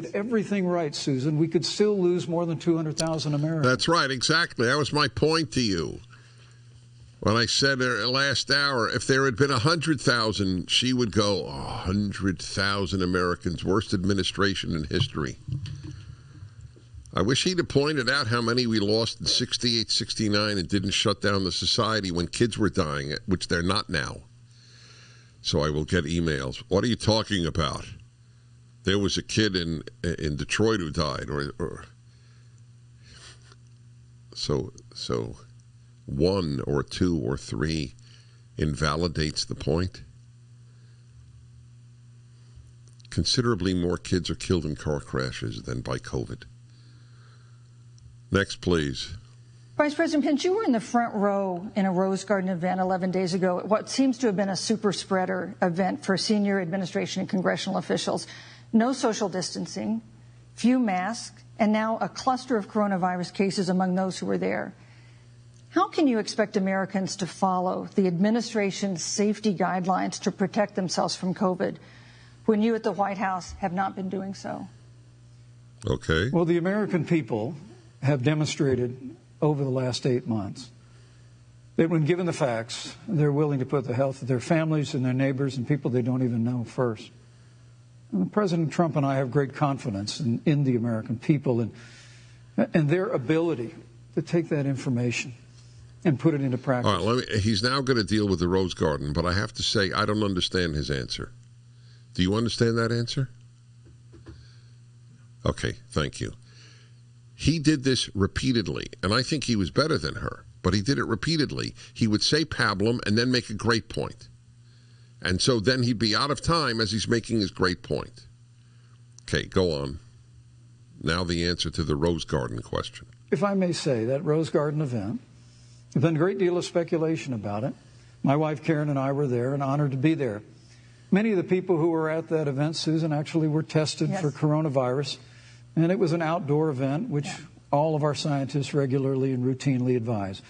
did everything right, Susan, we could still lose more than 200,000 Americans. That's right, exactly. That was my point to you. When I said last hour, if there had been 100,000, she would go, 100,000 Americans, worst administration in history. I wish he'd have pointed out how many we lost in 68, 69 and didn't shut down the society when kids were dying, which they're not now. So I will get emails. What are you talking about? There was a kid in Detroit who died, so 1 or 2 or 3 invalidates the point. Considerably more kids are killed in car crashes than by COVID. Next, please. Vice President Pence, you were in the front row in a Rose Garden event 11 days ago, what seems to have been a super spreader event for senior administration and congressional officials. No social distancing, few masks, and now a cluster of coronavirus cases among those who were there. How can you expect Americans to follow the administration's safety guidelines to protect themselves from COVID when you at the White House have not been doing so? Okay. Well, the American people have demonstrated over the last 8 months that when given the facts, they're willing to put the health of their families and their neighbors and people they don't even know first. And President Trump and I have great confidence in the American people and their ability to take that information and put it into practice. All right, he's now going to deal with the Rose Garden, but I have to say I don't understand his answer. Do you understand that answer? Okay, thank you. He did this repeatedly, and I think he was better than her, but he did it repeatedly. He would say pablum and then make a great point. And so then he'd be out of time as he's making his great point. Okay, go on. Now the answer to the Rose Garden question. If I may say, that Rose Garden event, there's been a great deal of speculation about it. My wife Karen and I were there and honored to be there. Many of the people who were at that event, Susan, actually were tested for coronavirus. And it was an outdoor event, which all of our scientists regularly and routinely advise.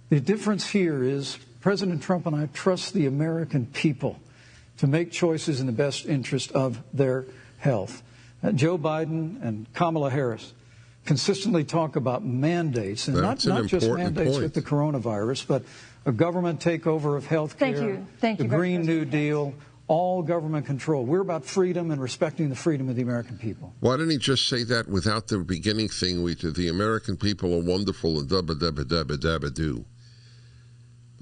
The difference here is President Trump and I trust the American people to make choices in the best interest of their health. Joe Biden and Kamala Harris consistently talk about mandates, and not just mandates with the coronavirus, but a government takeover of health care, the Green New Deal, all government control. We're about freedom and respecting the freedom of the American people. Why didn't he just say that without the beginning thing? The American people are wonderful and dabba-dabba-dabba-dabba-do.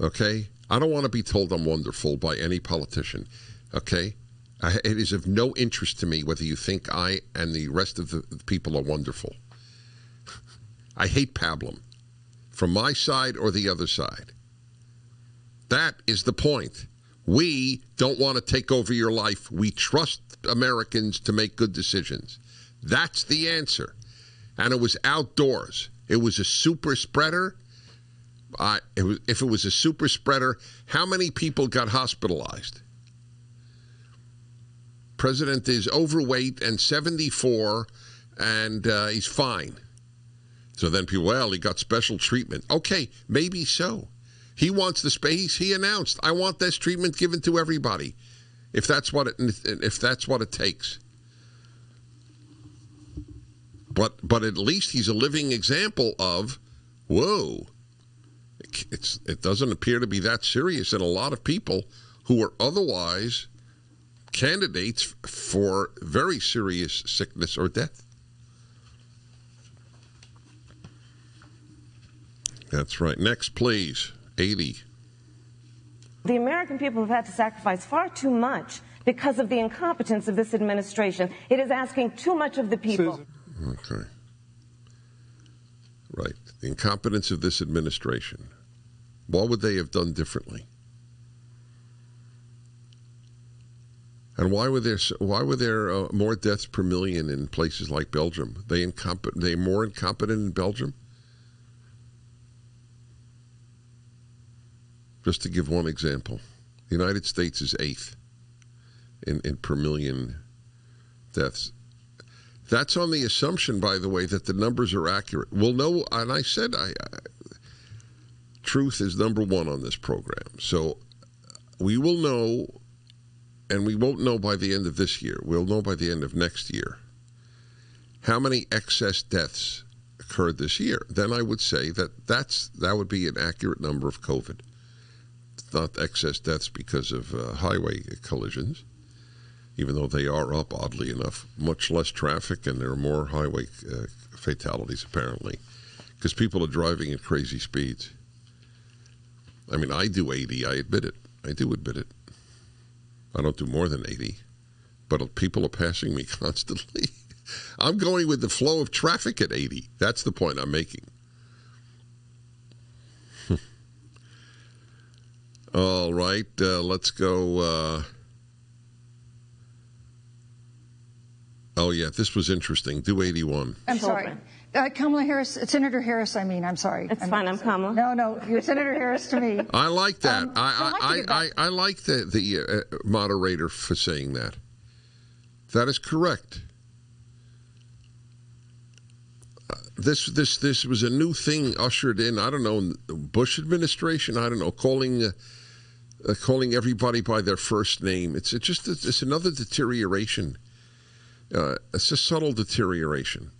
Okay? I don't want to be told I'm wonderful by any politician. Okay? It is of no interest to me whether you think I and the rest of the people are wonderful. I hate pablum, from my side or the other side. That is the point. We don't want to take over your life. We trust Americans to make good decisions. That's the answer. And it was outdoors. It was a super spreader. If it was a super spreader, how many people got hospitalized? President is overweight and 74, and he's fine. So then people, well, he got special treatment. Okay, maybe so. He wants the space. He announced, I want this treatment given to everybody, if that's what it takes. But at least he's a living example of, whoa, it doesn't appear to be that serious in a lot of people who are otherwise candidates for very serious sickness or death. That's right. Next, please. 80. The American people have had to sacrifice far too much because of the incompetence of this administration. It is asking too much of the people. Okay. Right. The incompetence of this administration. What would they have done differently? And why were there more deaths per million in places like Belgium? They more incompetent in Belgium? Just to give one example, the United States is 8th in per million deaths. That's on the assumption, by the way, that the numbers are accurate. We'll know, and I said truth is number one on this program. So we will know, and we won't know by the end of this year. We'll know by the end of next year how many excess deaths occurred this year, then I would say that would be an accurate number of COVID. It's not excess deaths because of highway collisions, even though they are up, oddly enough. Much less traffic, and there are more highway fatalities, apparently, because people are driving at crazy speeds. I mean, I do 80, I admit it. I do admit it. I don't do more than 80, but people are passing me constantly. I'm going with the flow of traffic at 80. That's the point I'm making. All right, let's go. Oh, yeah, this was interesting. Do 81. I'm sorry. Kamala Harris, Senator Harris, I'm sorry. It's fine, I'm Kamala. No, you're Senator Harris to me. I like that. I like the moderator for saying that. That is correct. This was a new thing ushered in, I don't know, Bush administration, I don't know, calling everybody by their first name. It's another deterioration. It's a subtle deterioration.